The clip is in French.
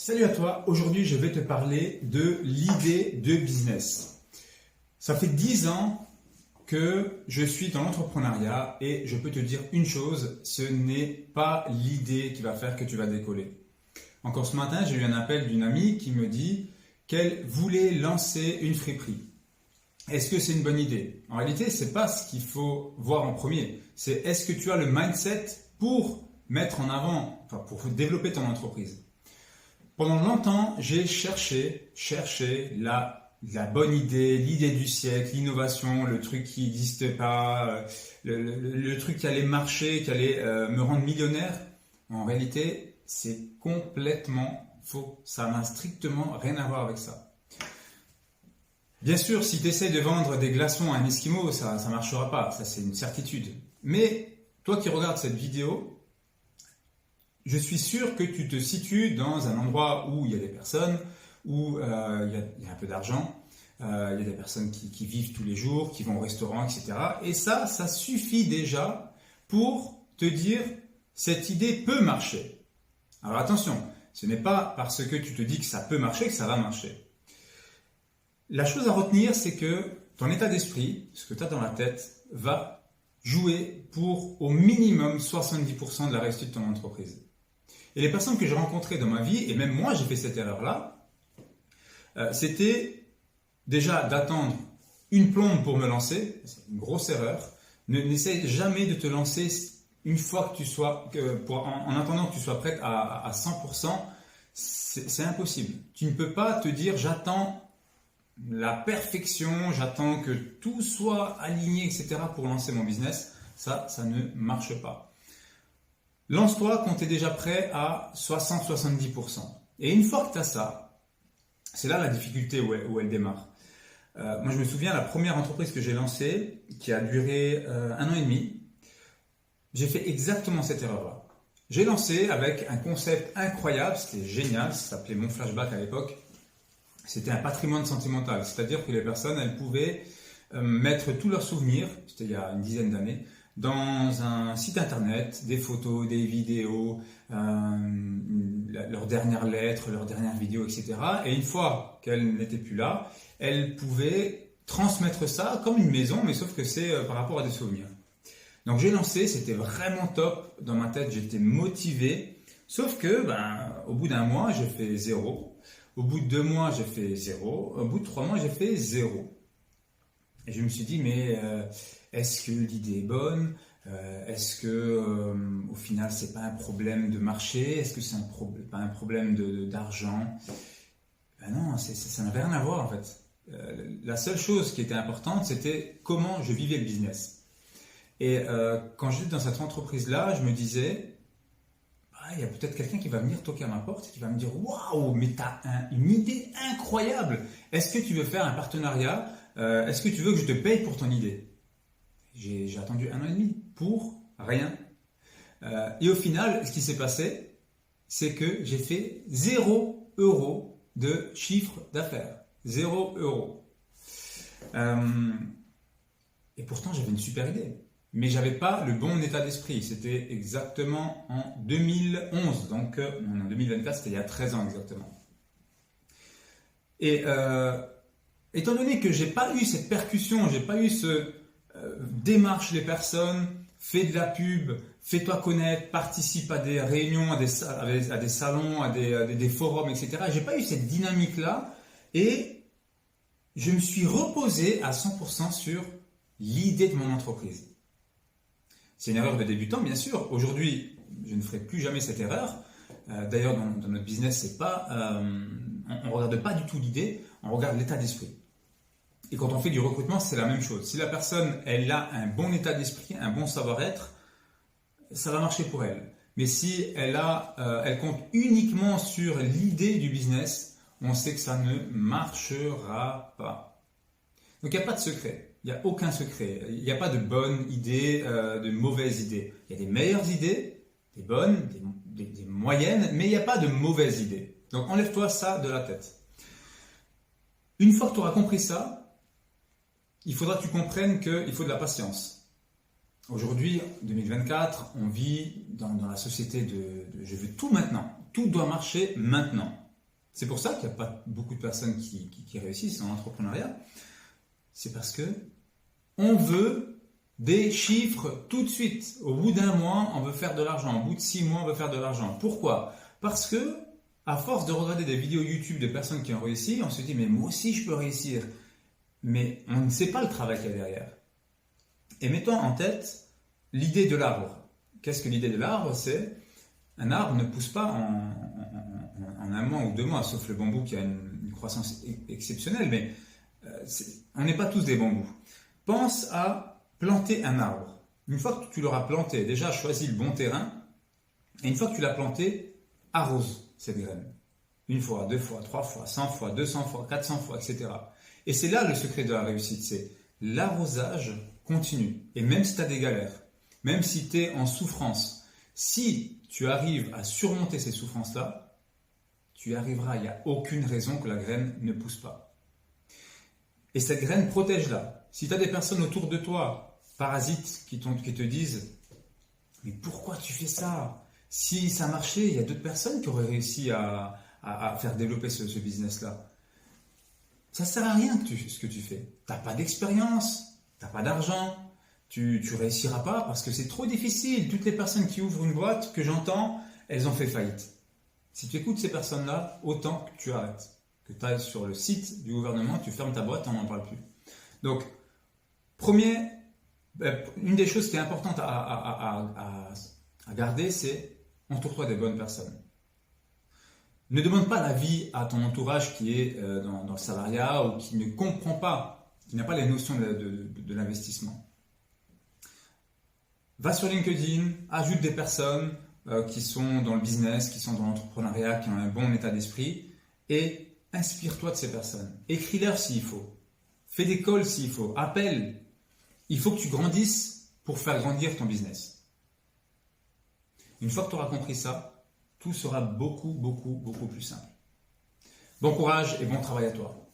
Salut à toi, aujourd'hui je vais te parler de l'idée de business. Ça fait 10 ans que je suis dans l'entrepreneuriat et je peux te dire une chose, ce n'est pas l'idée qui va faire que tu vas décoller. Encore ce matin, j'ai eu un appel d'une amie qui me dit qu'elle voulait lancer une friperie. Est-ce que c'est une bonne idée? En réalité, ce n'est pas ce qu'il faut voir en premier, c'est est-ce que tu as le mindset pour mettre en avant, pour développer ton entreprise. Pendant longtemps, j'ai cherché la bonne idée, l'idée du siècle, l'innovation, le truc qui n'existe pas, le truc qui allait marcher, qui allait me rendre millionnaire. En réalité, c'est complètement faux. Ça n'a strictement rien à voir avec ça. Bien sûr, si tu essaies de vendre des glaçons à un Esquimau, ça ne marchera pas. Ça, c'est une certitude. Mais toi qui regardes cette vidéo, je suis sûr que tu te situes dans un endroit où il y a des personnes, où il y a un peu d'argent, il y a des personnes qui vivent tous les jours, qui vont au restaurant, etc. Et ça suffit déjà pour te dire cette idée peut marcher. Alors attention, ce n'est pas parce que tu te dis que ça peut marcher que ça va marcher. La chose à retenir, c'est que ton état d'esprit, ce que tu as dans la tête, va jouer pour au minimum 70% de la réussite de ton entreprise. Et les personnes que j'ai rencontrées dans ma vie, et même moi j'ai fait cette erreur-là, c'était déjà d'attendre une plombe pour me lancer, c'est une grosse erreur. N'essaie jamais de te lancer une fois que tu sois, en attendant que tu sois prête à 100%, c'est impossible. Tu ne peux pas te dire j'attends la perfection, j'attends que tout soit aligné, etc. pour lancer mon business. Ça ne marche pas. Lance-toi quand tu es déjà prêt à 60-70%. Et une fois que tu as ça, c'est là la difficulté où elle démarre. Moi, je me souviens, la première entreprise que j'ai lancée, qui a duré 1 an et demi, j'ai fait exactement cette erreur-là. J'ai lancé avec un concept incroyable, c'était génial, ça s'appelait Mon Flashback à l'époque. C'était un patrimoine sentimental, c'est-à-dire que les personnes, elles pouvaient mettre tous leurs souvenirs, c'était il y a une dizaine d'années, dans un site internet, des photos, des vidéos, leurs dernières lettres, leurs dernières vidéos, etc. Et une fois qu'elles n'étaient plus là, elles pouvaient transmettre ça comme une maison, mais sauf que c'est par rapport à des souvenirs. Donc j'ai lancé, c'était vraiment top dans ma tête, j'étais motivé, sauf que au bout d'1 mois, j'ai fait 0. Au bout de 2 mois, j'ai fait 0. Au bout de 3 mois, j'ai fait 0. Et je me suis dit, mais est-ce que l'idée est bonne? Est-ce que au final, c'est pas un problème de marché? Est-ce que c'est pas un problème d'argent? Non, ça n'avait rien à voir en fait. La seule chose qui était importante, c'était comment je vivais le business. Et quand j'étais dans cette entreprise-là, je me disais, il y a peut-être quelqu'un qui va venir toquer à ma porte et qui va me dire, waouh, mais tu as une idée incroyable. Est-ce que tu veux faire un partenariat? Est-ce que tu veux que je te paye pour ton idée? J'ai attendu 1 an et demi pour rien. Et au final, ce qui s'est passé, c'est que j'ai fait 0 € de chiffre d'affaires. 0 €. Et pourtant, j'avais une super idée. Mais j'avais pas le bon état d'esprit. C'était exactement en 2011. Donc, en 2024, c'était il y a 13 ans exactement. Et étant donné que j'ai pas eu cette percussion, j'ai pas eu ce démarche les personnes, fais de la pub, fais-toi connaître, participe à des réunions, à des salons, à des forums, etc. J'ai pas eu cette dynamique-là et je me suis reposé à 100% sur l'idée de mon entreprise. C'est une erreur de débutant, bien sûr. Aujourd'hui, je ne ferai plus jamais cette erreur. D'ailleurs, dans notre business, c'est pas, on ne regarde pas du tout l'idée, on regarde l'état d'esprit. Et quand on fait du recrutement, c'est la même chose. Si la personne, elle a un bon état d'esprit, un bon savoir-être, ça va marcher pour elle. Mais si elle compte uniquement sur l'idée du business, on sait que ça ne marchera pas. Donc, il n'y a pas de secret. Il n'y a aucun secret. Il n'y a pas de bonne idée, de mauvaise idée. Il y a des meilleures idées, des bonnes, des moyennes, mais il n'y a pas de mauvaises idées. Donc, enlève-toi ça de la tête. Une fois que tu auras compris ça, il faudra que tu comprennes qu'il faut de la patience. Aujourd'hui, 2024, on vit dans la société de je veux tout maintenant. Tout doit marcher maintenant. C'est pour ça qu'il n'y a pas beaucoup de personnes qui réussissent en entrepreneuriat. C'est parce que on veut des chiffres tout de suite. Au bout d'un mois, on veut faire de l'argent. Au bout de 6 mois, on veut faire de l'argent. Pourquoi? Parce que, à force de regarder des vidéos YouTube de personnes qui ont réussi, on se dit, mais moi aussi je peux réussir. Mais on ne sait pas le travail qu'il y a derrière. Et mettons en tête l'idée de l'arbre. Qu'est-ce que l'idée de l'arbre? C'est un arbre ne pousse pas en un mois ou 2 mois, sauf le bambou qui a une croissance exceptionnelle, mais on n'est pas tous des bambous. Pense à planter un arbre. Une fois que tu l'auras planté, déjà choisis le bon terrain, et une fois que tu l'as planté, arrose cette graine. 1 fois, 2 fois, 3 fois, 100 fois, 200 fois, 400 fois, etc. Et c'est là le secret de la réussite, c'est l'arrosage continu. Et même si tu as des galères, même si tu es en souffrance, si tu arrives à surmonter ces souffrances-là, tu y arriveras. Il n'y a aucune raison que la graine ne pousse pas. Et cette graine, protège-la. Si tu as des personnes autour de toi, parasites, qui te disent « Mais pourquoi tu fais ça? Si ça marchait, il y a d'autres personnes qui auraient réussi à faire développer ce business-là. » Ça ne sert à rien ce que tu fais. Tu n'as pas d'expérience, tu n'as pas d'argent, tu ne réussiras pas parce que c'est trop difficile. Toutes les personnes qui ouvrent une boîte que j'entends, elles ont fait faillite. Si tu écoutes ces personnes-là, autant que tu arrêtes. Que tu ailles sur le site du gouvernement, tu fermes ta boîte, on n'en parle plus. Donc, une des choses qui est importante à garder, c'est entoure-toi des bonnes personnes. Ne demande pas l'avis à ton entourage qui est dans le salariat ou qui ne comprend pas, qui n'a pas les notions de l'investissement. Va sur LinkedIn, ajoute des personnes qui sont dans le business, qui sont dans l'entrepreneuriat, qui ont un bon état d'esprit et inspire-toi de ces personnes. Écris-leur s'il faut. Fais des calls s'il faut. Appelle. Il faut que tu grandisses pour faire grandir ton business. Une fois que tu auras compris ça, tout sera beaucoup plus simple. Bon courage et bon travail à toi.